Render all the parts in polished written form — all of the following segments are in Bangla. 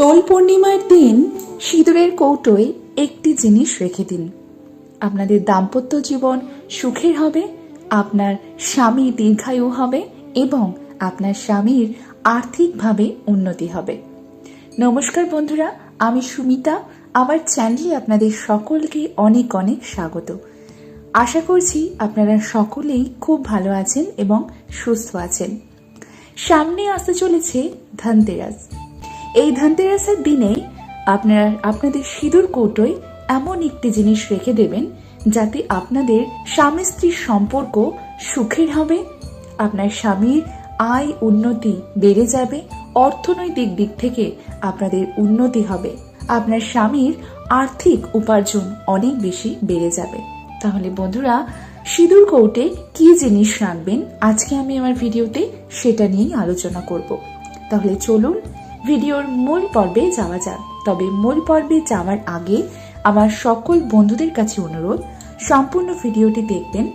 দোল পূর্ণিমার দিন সিঁদুরের কৌটোয় একটি জিনিস রেখে দিন। আপনাদের দাম্পত্য জীবন সুখের হবে, আপনার স্বামী দীর্ঘায়ু হবে এবং আপনার স্বামীর আর্থিকভাবে উন্নতি হবে। নমস্কার বন্ধুরা, আমি সুমিতা। আমার চ্যানেলে আপনাদের সকলকে অনেক অনেক স্বাগত। আশা করছি আপনারা সকলেই খুব ভালো আছেন এবং সুস্থ আছেন। সামনে আসতে চলেছে ধনতেরাস। এই ধনতেরাসের দিনে আপনাদের সিঁদুর কৌটোয় এমন একটি জিনিস রেখে দেবেন যাতে আপনাদের স্বামী স্ত্রীর সম্পর্ক সুখের হবে, আপনার স্বামীর আয় উন্নতি বেড়ে যাবে, অর্থনৈতিক দিক থেকে আপনাদের উন্নতি হবে, আপনার স্বামীর আর্থিক উপার্জন অনেক বেশি বেড়ে যাবে। তাহলে বন্ধুরা, সিঁদুর কৌটে কি জিনিস রাখবেন আজকে আমি আমার ভিডিওতে সেটা নিয়েই আলোচনা করব। তাহলে চলুন ভিডিওর মূল পর্বে যাওয়া যাক। তবে মূল পর্বে যাওয়ার আগে আমার সকল বন্ধুদের কাছে অনুরোধ, সম্পূর্ণ ভিডিওটি দেখবেন।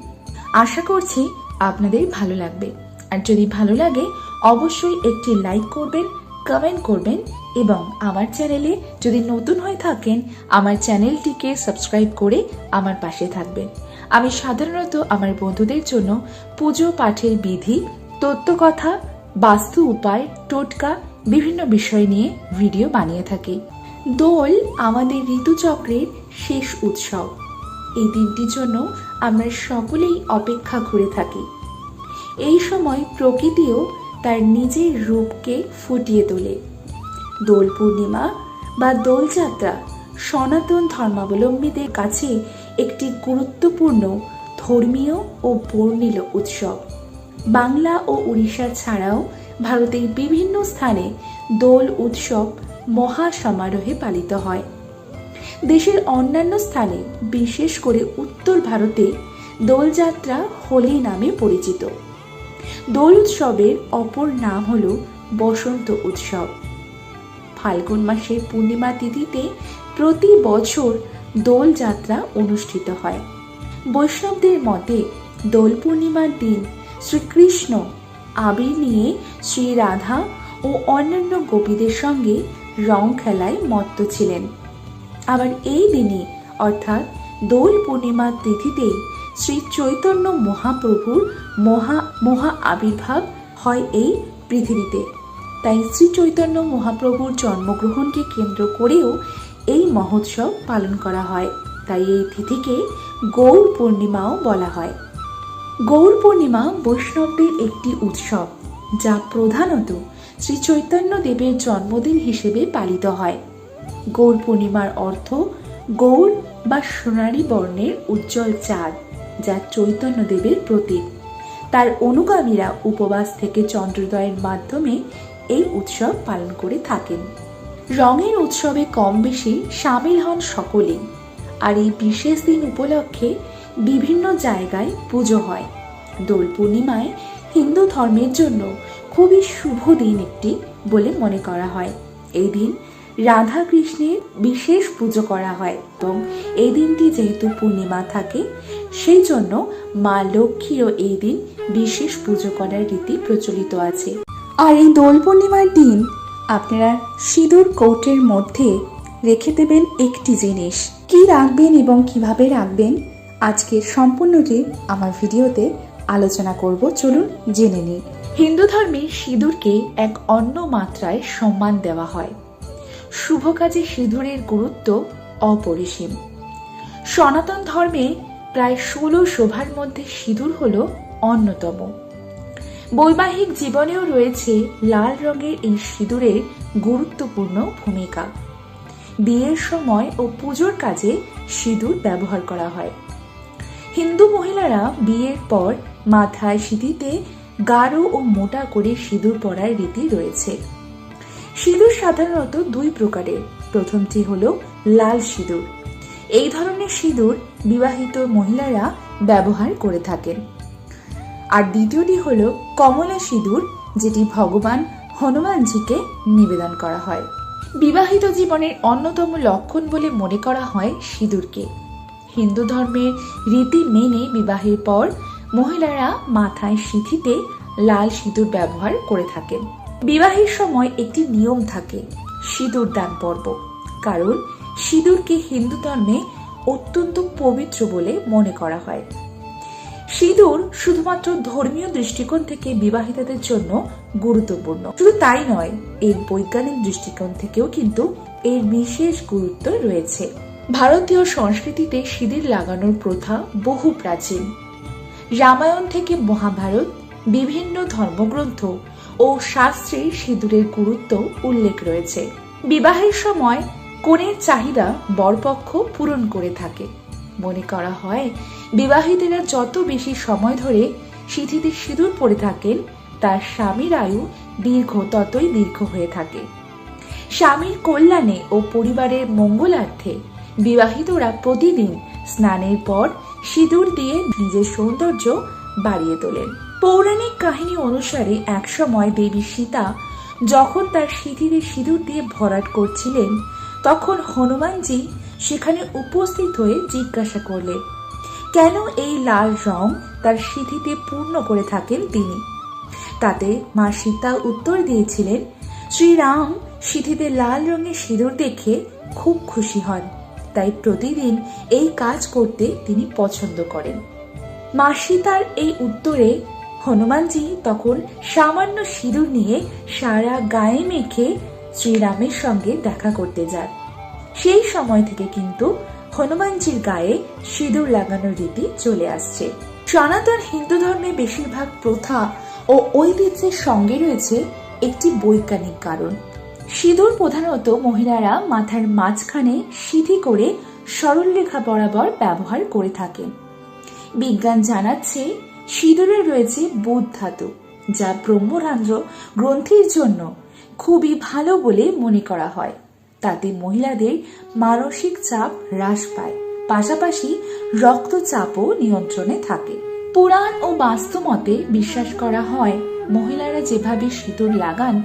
আশা করছি আপনাদের ভালো লাগবে। আর যদি ভালো লাগে অবশ্যই একটি লাইক করবেন, কমেন্ট করবেন এবং আমার চ্যানেলে যদি নতুন হয়ে থাকেন আমার চ্যানেলটিকে সাবস্ক্রাইব করে আমার পাশে থাকবেন। আমি সাধারণত আমার বন্ধুদের জন্য পুজো পাঠের বিধি, তত্ত্বকথা, বাস্তু উপায়, টোটকা বিভিন্ন বিষয় নিয়ে ভিডিও বানিয়ে থাকি। দোল আমাদের ঋতুচক্রের শেষ উৎসব। এই দিনটির জন্য আমরা সকলেই অপেক্ষা করে থাকি। এই সময় প্রকৃতিও তার নিজের রূপকে ফুটিয়ে তোলে। দোল পূর্ণিমা বা দোলযাত্রা সনাতন ধর্মাবলম্বীদের কাছে একটি গুরুত্বপূর্ণ ধর্মীয় ও বর্ণিল উৎসব। বাংলা ও উড়িষ্যা ছাড়াও ভারতের বিভিন্ন স্থানে দোল উৎসব মহা সমারোহে পালিত হয়। দেশের অন্যান্য স্থানে, বিশেষ করে উত্তর ভারতে, দোলযাত্রা হোলি নামে পরিচিত। দোল উৎসবের অপর নাম হল বসন্ত উৎসব। ফাল্গুন মাসের পূর্ণিমা তিথিতে প্রতি বছর দোল যাত্রা অনুষ্ঠিত হয়। বৈষ্ণবদের মতে দোল পূর্ণিমার দিন শ্রীকৃষ্ণ আবির নিয়ে শ্রী রাধা ও অন্যান্য গোপীদের সঙ্গে রং খেলায় মত্ত ছিলেন। আবার এই দিনে অর্থাৎ দোল পূর্ণিমার তিথিতেই শ্রী চৈতন্য মহাপ্রভুর মহা আবির্ভাব হয় এই পৃথিবীতে। তাই শ্রী চৈতন্য মহাপ্রভুর জন্মগ্রহণকে কেন্দ্র করেও এই মহোৎসব পালন করা হয়। তাই এই তিথিকে গৌর পূর্ণিমাও বলা হয়। গৌর পূর্ণিমা বৈষ্ণবদের একটি উৎসব যা প্রধানত শ্রী চৈতন্য দেবের জন্মদিন হিসেবে পালিত হয়। গৌর পূর্ণিমার অর্থ গৌর বা সোনালী বর্ণের উজ্জ্বল চাঁদ, যা চৈতন্য দেবের প্রতীক। তার অনুগামীরা উপবাস থেকে চন্দ্রোদয়ের মাধ্যমে এই উৎসব পালন করে থাকেন। রঙের উৎসবে কম বেশি সামিল হন সকলেই। আর এই বিশেষ দিন উপলক্ষে বিভিন্ন জায়গায় পুজো হয়। দোল পূর্ণিমায় হিন্দু ধর্মের জন্য খুবই শুভ দিন একটি বলে মনে করা হয়। এই দিন রাধা কৃষ্ণের বিশেষ পুজো করা হয় এবং এই দিনটি যেহেতু পূর্ণিমা থাকে সেই জন্য মা লক্ষ্মীরও এই দিন বিশেষ পুজো করার রীতি প্রচলিত আছে। আর এই দোল পূর্ণিমার দিন আপনারা সিঁদুর কৌটের মধ্যে রেখে দেবেন একটি জিনিস। কি রাখবেন এবং কিভাবে রাখবেন আজকের সম্পূর্ণটি আমার ভিডিওতে আলোচনা করব। চলুন জেনে নিই। হিন্দু ধর্মে সিঁদুরকে এক অন্য মাত্রায় সম্মান দেওয়া হয়। শুভ কাজে সিঁদুরের গুরুত্ব অপরিসীম। সনাতন ধর্মে প্রায় 16 শোভার মধ্যে সিঁদুর হল অন্যতম। বৈবাহিক জীবনেও রয়েছে লাল রঙের এই সিঁদুরের গুরুত্বপূর্ণ ভূমিকা। বিয়ের সময় ও পুজোর কাজে সিঁদুর ব্যবহার করা হয়। হিন্দু মহিলারা বিয়ের পর মাথায় সিঁথিতে গাঢ় ও মোটা করে সিঁদুর পরার রীতি রয়েছে। সিঁদুর সাধারণত 2 প্রকারের। প্রথমটি হলো লাল সিঁদুর। এই ধরনের সিঁদুর বিবাহিত মহিলারা ব্যবহার করে থাকেন। আর দ্বিতীয়টি হলো কমলা সিঁদুর, যেটি ভগবান হনুমানজিকে নিবেদন করা হয়। বিবাহিত জীবনের অন্যতম লক্ষণ বলে মনে করা হয় সিঁদুরকে। হিন্দু ধর্মের রীতি মেনে বিবাহের পর মহিলারা মাথায় সিঁথিতে লাল সিঁদুর ব্যবহার করে থাকেন। বিবাহের সময় একটি নিয়ম থাকে, সিঁদুর দান পর্ব, কারণ সিঁদুরকে হিন্দু ধর্মে অত্যন্ত পবিত্র বলে মনে করা হয়। সিঁদুর শুধুমাত্র ধর্মীয় দৃষ্টিকোণ থেকে বিবাহিতদের জন্য গুরুত্বপূর্ণ, শুধু তাই নয়, এর বৈজ্ঞানিক দৃষ্টিকোণ থেকেও কিন্তু এর বিশেষ গুরুত্ব রয়েছে। ভারতীয় সংস্কৃতিতে সিঁদুর লাগানোর প্রথা বহু প্রাচীন। রামায়ণ থেকে মহাভারত, বিভিন্ন ধর্মগ্রন্থ ও শাস্ত্রে সিঁদুরের গুরুত্ব উল্লেখ রয়েছে। বিবাহের সময় কনের চাহিদা বরপক্ষ পূরণ করে থাকে। মনে করা হয় বিবাহিতেরা যত বেশি সময় ধরে সিঁথিতে সিঁদুর পরে থাকেন, তার স্বামীর আয়ু ততই দীর্ঘ হয়ে থাকে। স্বামীর কল্যাণে ও পরিবারের মঙ্গলার্থে বিবাহিতরা প্রতিদিন স্নানের পর সিঁদুর দিয়ে নিজের সৌন্দর্য বাড়িয়ে তোলেন। পৌরাণিক কাহিনী অনুসারে একসময় দেবী সীতা যখন তার সিঁথিতে সিঁদুর দিয়ে ভরাট করছিলেন, তখন হনুমানজি সেখানে উপস্থিত হয়ে জিজ্ঞাসা করলেন কেন এই লাল রং তার সিঁথিতে পূর্ণ করে থাকেন তিনি। তাতে মা সীতা উত্তর দিয়েছিলেন, শ্রীরাম সিঁথিতে লাল রঙের সিঁদুর দেখে খুব খুশি হন, তাই প্রতিদিন এই কাজ করতে তিনি পছন্দ করেন। মা সীতার এই উত্তরে হনুমানজি তখন সামান্য সিঁদুর নিয়ে সারা গায়ে মেখে শ্রীরামের সঙ্গে দেখা করতে যান। সেই সময় থেকে কিন্তু হনুমানজির গায়ে সিঁদুর লাগানোর রীতি চলে আসছে। সনাতন হিন্দু ধর্মে বেশিরভাগ প্রথা ও ঐতিহ্যের সঙ্গে রয়েছে একটি বৈজ্ঞানিক কারণ। সিঁদুর প্রধানত মহিলারা মাথার মাঝখানে সিঁথি করে সরলরেখা বরাবর ব্যবহার করে থাকেন। বিজ্ঞান জানাচ্ছে সিঁদুরে রয়েছে বুধ ধাতু, যা ব্রহ্মরন্ধ্র গ্রন্থির জন্য খুবই ভালো বলে মনে করা হয়। তাতে মহিলাদের মানসিক চাপ হ্রাস পায়, পাশাপাশি রক্তচাপও নিয়ন্ত্রণে থাকে। পুরাণ ও বাস্তু মতে বিশ্বাস করা হয় মহিলারা যেভাবে সিঁদুর লাগান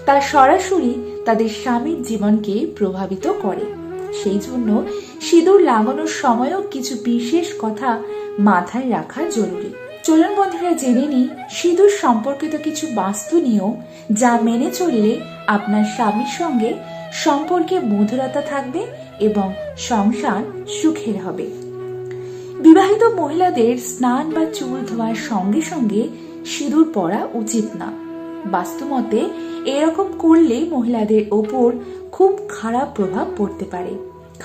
তা সরাসরি তাদের স্বামীর জীবনকে প্রভাবিত করে। সেই জন্য সিঁদুর লাগানোর সময়ও কিছু বিশেষ কথা মাথায় রাখা জরুরি। চলুন বন্ধুরা জেনে নিই সিঁদুর সম্পর্কিত কিছু বাস্তু নিয়ম, যা মেনে চললে আপনার স্বামীর সঙ্গে সম্পর্কে মধুরতা থাকবে এবং সংসার সুখের হবে। বিবাহিত মহিলাদের স্নান বা চুল ধোয়ার সঙ্গে সঙ্গে সিঁদুর পরা উচিত না। বাস্তুমতে এরকম করলে মহিলাদের ওপর খুব খারাপ প্রভাব পড়তে পারে।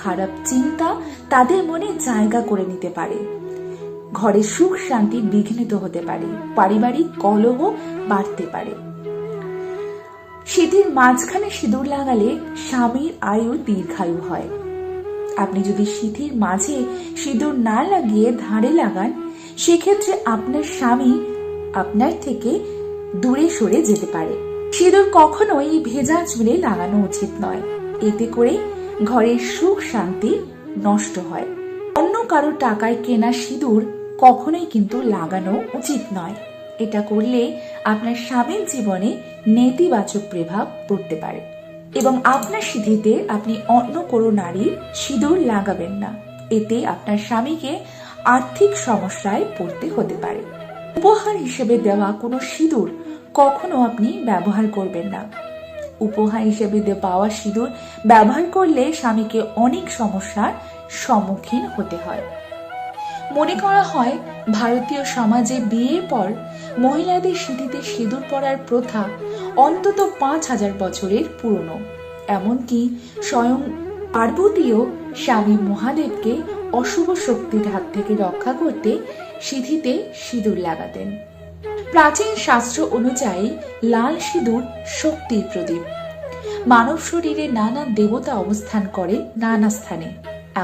খারাপ চিন্তা তাদের মনে জায়গা করে নিতে পারে। ঘরে সুখ শান্তি বিঘ্নিত হতে পারে, পারিবারিক কলহ বাড়তে পারে। সিঁথির মাঝখানে সিঁদুর লাগালে স্বামীর আয়ু দীর্ঘায়ু হয়। আপনি যদি সিঁথির মাঝে সিঁদুর না লাগিয়ে ধারে লাগান, সেক্ষেত্রে আপনার স্বামী আপনার থেকে দূরে সরে যেতে পারে। সিঁদুর কখনোই ভেজা চুলে লাগানো উচিত নয়, এতে করে ঘরের সুখ শান্তি নষ্ট হয়। অন্য কারো টাকায় কেনা সিঁদুর কখনোই কিন্তু লাগানো উচিত নয়। এটা করলে আপনার স্বামীর জীবনে নেতিবাচক প্রভাব পড়তে পারে এবং আপনার সিঁথিতে আপনি অন্য কোনো নারীর সিঁদুর লাগাবেন না। এতে আপনার স্বামীকে আর্থিক সমস্যায় পড়তে হতে পারে। উপহার হিসেবে দেওয়া কোনো সিঁদুর কখনো আপনি ব্যবহার করবেন না। উপহার হিসেবে পাওয়া সিঁদুর ব্যবহার করলে স্বামীকে অনেক সমস্যার সম্মুখীন হতে হয়। মনে করা হয় ভারতীয় সমাজে বিয়ের পর মহিলাদের সিঁথিতে সিঁদুর পরার প্রথা অন্তত 5000 বছরের পুরনো। এমনকি স্বয়ং পার্বতীও স্বামী মহাদেবকে অশুভ শক্তির হাত থেকে রক্ষা করতে সিঁথিতে সিঁদুর লাগাতেন। প্রাচীন শাস্ত্র অনুযায়ী লাল সিঁদুর শক্তির প্রদীপ। মানব শরীরে নানা দেবতা অবস্থান করে নানা স্থানে,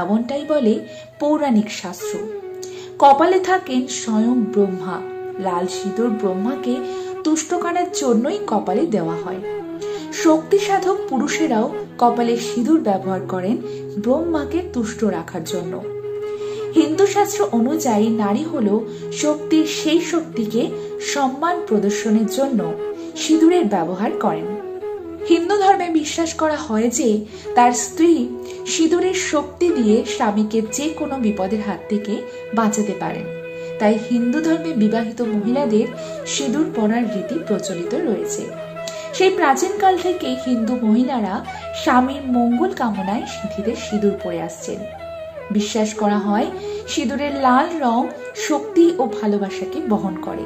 এমনটাই বলে পৌরাণিক শাস্ত্র। কপালে থাকেন স্বয়ং ব্রহ্মা। লাল সিঁদুর ব্রহ্মাকে তুষ্ট করার জন্যই কপালে দেওয়া হয়। শক্তি সাধক পুরুষেরাও কপালে সিঁদুর ব্যবহার করেন ব্রহ্মাকে তুষ্ট রাখার জন্য। হিন্দু শাস্ত্র অনুযায়ী নারী হল শক্তির সেই শক্তিকে সম্মান প্রদর্শনের জন্য সিঁদুরের ব্যবহার করেন। হিন্দু ধর্মে বিশ্বাস করা হয় যে তার স্ত্রী সিঁদুরের শক্তি দিয়ে স্বামীকে যে কোনো বিপদের হাত থেকে বাঁচাতে পারেন। তাই হিন্দু ধর্মে বিবাহিত মহিলাদের সিঁদুর পরার রীতি প্রচলিত রয়েছে। সেই প্রাচীনকাল থেকে হিন্দু মহিলারা স্বামীর মঙ্গল কামনায় সিঁথিতে সিঁদুর পরে আসছেন। বিশ্বাস করা হয় সিঁদুরের লাল রং শক্তি ও ভালোবাসাকে বহন করে।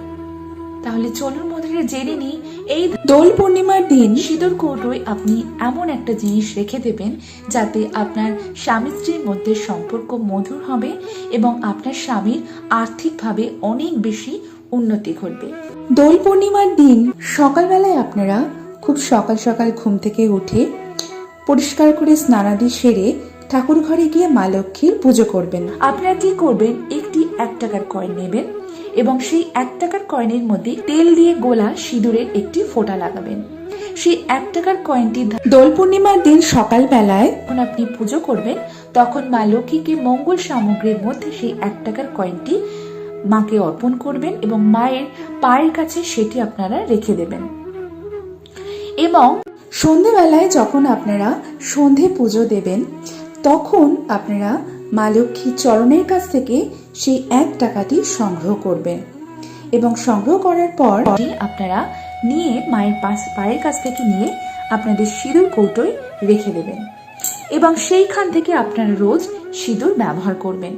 তাহলে চলুন বন্ধুরা জেনে নিই, এই দোল পূর্ণিমার দিন সিঁদুর কৌটোয় আপনি এমন একটা জিনিস রেখে দেবেন যাতে আপনার স্বামী স্ত্রীর মধ্যে সম্পর্ক মধুর হবে এবং আপনার স্বামীর আর্থিকভাবে অনেক বেশি উন্নতি ঘটবে। দোল পূর্ণিমার দিন সকালবেলায় আপনারা খুব সকাল সকাল ঘুম থেকে উঠে পরিষ্কার করে স্নানাদি সেরে ঠাকুর ঘরে গিয়ে মা লক্ষ্মীর পুজো করবেন। আপনারা কি করবেন, একটি 1 টাকার কয়েন নেবেন এবং সেই 1 টাকার কয়েনের মধ্যে তেল দিয়ে গোলা সিঁদুরের একটি ফোঁটা লাগাবেন। সেই 1 টাকার কয়েনটি দোল পূর্ণিমার দিন সকালবেলায় যখন আপনি পুজো করবেন তখন মা লক্ষ্মীকে মঙ্গল সামগ্রীর মধ্যে সেই 1 টাকার কয়েনটি মাকে অর্পণ করবেন এবং মায়ের পায়ের কাছে সেটি আপনারা রেখে দেবেন। এবং সন্ধেবেলায় যখন আপনারা সন্ধে পুজো দেবেন তখন আপনারা মা লক্ষ্মীর চরণের কাছ থেকে সেই 1 টাকাটি সংগ্রহ করবেন এবং সংগ্রহ করার পর আপনারা নিয়ে মায়ের পায়ের কাছ থেকে নিয়ে আপনাদের সিঁদুর কৌটোয় রেখে দেবেন এবং সেইখান থেকে আপনারা রোজ সিঁদুর ব্যবহার করবেন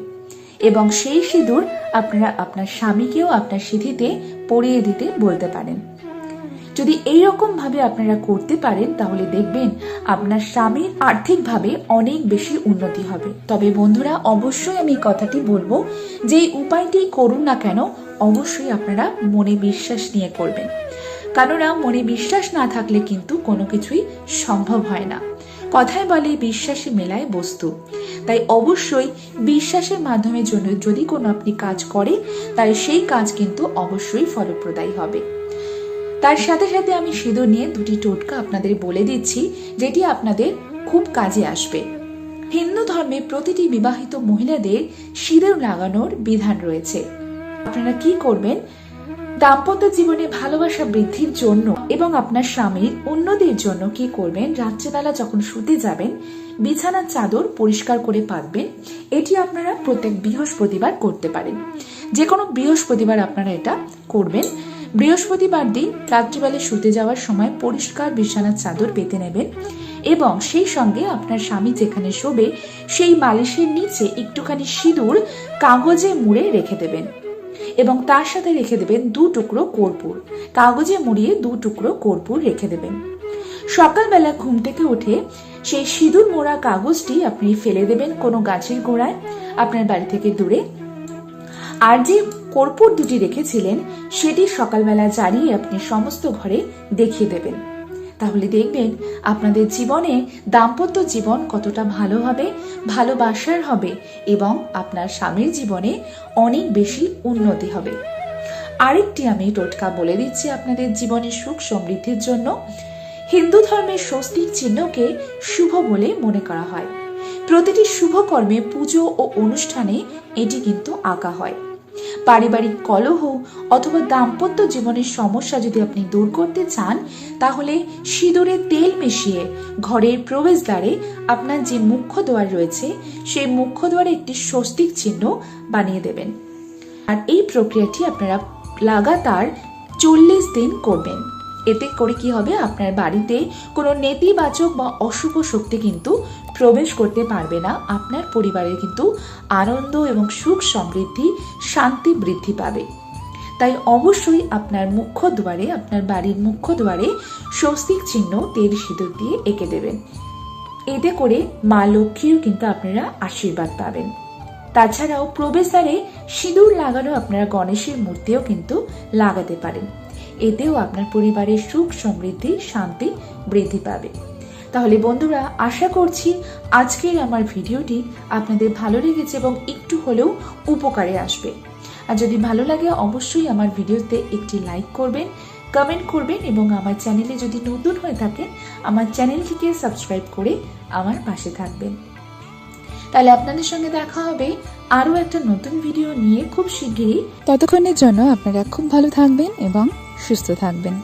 এবং সেই সিঁদুর আপনারা আপনার স্বামীকেও আপনার সিঁথিতে পরিয়ে দিতে বলতে পারেন। যদি এইরকম ভাবে আপনারা করতে পারেন তাহলে দেখবেন আপনার স্বামীর আর্থিকভাবে অনেক বেশি উন্নতি হবে। তবে বন্ধুরা অবশ্যই আমি কথাটি বলবো যে এই উপায়টি করুন না কেন অবশ্যই আপনারা মনে বিশ্বাস নিয়ে করবেন, কেননা মনে বিশ্বাস না থাকলে কিন্তু কোনো কিছুই সম্ভব হয় না। কথায় বলে বিশ্বাসে মেলায় বস্তু, তাই অবশ্যই বিশ্বাসের মাধ্যমে জন্য যদি কোনো আপনি কাজ করেন তাহলে সেই কাজ কিন্তু অবশ্যই ফলপ্রদায়ী হবে। তার সাথে সাথে আমি সিঁদুর নিয়ে 2টি টোটকা আপনাদের বলে দিচ্ছি যেটি আপনাদের খুব কাজে আসবে। হিন্দু ধর্মে প্রতিটি বিবাহিত মহিলাদের সিঁদুর লাগানোর বিধান রয়েছে। আপনারা কি করবেন, দাম্পত্য জীবনে ভালোবাসা বৃদ্ধির জন্য এবং আপনার স্বামীর উন্নতির জন্য কি করবেন, রাত্রিবেলা যখন শুতে যাবেন বিছানার চাদর পরিষ্কার করে পাতবেন। এটি আপনারা প্রত্যেক বৃহস্পতিবার করতে পারেন, যে কোনো বৃহস্পতিবার আপনারা এটা করবেন। বৃহস্পতিবার দিন রাত্রিবেলা শুতে যাওয়ার সময় পরিষ্কার বিছানার চাদর পেতে নেবেন এবং সেই সঙ্গে আপনার স্বামী যেখানে শোবে সেই বালিশের নিচে একটুখানি সিঁদুর কাগজে মুড়ে রেখে দেবেন এবং তার সাথে রেখে দেবেন 2 টুকরো কর্পূর। কাগজে মুড়িয়ে 2 টুকরো কর্পূর রেখে দেবেন। সকালবেলা ঘুম থেকে উঠে সেই সিঁদুর মোড়া কাগজটি আপনি ফেলে দেবেন কোনো গাছের গোড়ায় আপনার বাড়ি থেকে দূরে। আর যে কর্পূর 2টি রেখেছিলেন সেটি সকালবেলা জ্বালিয়ে আপনি সমস্ত ঘরে দেখিয়ে দেবেন। তাহলে দেখবেন আপনাদের জীবনে দাম্পত্য জীবন কতটা ভালো হবে, ভালোবাসার হবে এবং আপনার স্বামীর জীবনে অনেক বেশি উন্নতি হবে। আরেকটি আমি টোটকা বলে দিচ্ছি আপনাদের জীবনে সুখ সমৃদ্ধির জন্য। হিন্দু ধর্মের স্বস্তিক চিহ্নকে শুভ বলে মনে করা হয়। প্রতিটি শুভ কর্মে পুজো ও অনুষ্ঠানে এটি কিন্তু আঁকা হয়। পারিবারিক কলহ অথবা দাম্পত্য জীবনের সমস্যা যদি আপনি দূর করতে চান তাহলে সিঁদুরে তেল মিশিয়ে ঘরের প্রবেশদ্বারে আপনার যে মুখ্য দ্বার রয়েছে সেই মুখ্য দ্বারে একটি স্বস্তিক চিহ্ন বানিয়ে দেবেন। আর এই প্রক্রিয়াটি আপনারা লাগাতার 40 দিন করবেন। এতে করে কি হবে, আপনার বাড়িতে কোনো নেতিবাচক বা অশুভ শক্তি কিন্তু প্রবেশ করতে পারবে না। আপনার পরিবারের কিন্তু আনন্দ এবং সুখ সমৃদ্ধি শান্তি বৃদ্ধি পাবে। তাই অবশ্যই আপনার মুখ্য দ্বারে, আপনার বাড়ির মুখ্য দ্বারে স্বস্তিক চিহ্ন তেল সিঁদুর দিয়ে এঁকে দেবেন। এতে করে মা লক্ষ্মীর কিন্তু আপনারা আশীর্বাদ পাবেন। তাছাড়াও প্রবেশদ্বারে সিঁদুর লাগানো আপনারা গণেশের মূর্তিও কিন্তু লাগাতে পারেন। এতেও আপনার পরিবারের সুখ সমৃদ্ধি শান্তি বৃদ্ধি পাবে। তাহলে বন্ধুরা আশা করছি আজকের আমার ভিডিওটি আপনাদের ভালো লেগেছে এবং একটু হলেও উপকারে আসবে। আর যদি ভালো লাগে অবশ্যই আমার ভিডিওতে একটি লাইক করবেন, কমেন্ট করবেন এবং আমার চ্যানেলে যদি নতুন হয়ে থাকেন আমার চ্যানেলটিকে সাবস্ক্রাইব করে আমার পাশে থাকবেন। তাহলে আপনাদের সঙ্গে দেখা হবে আরও একটা নতুন ভিডিও নিয়ে খুব শীঘ্রই। ততক্ষণের জন্য আপনারা খুব ভালো থাকবেন এবং সুস্থ থাকবেন।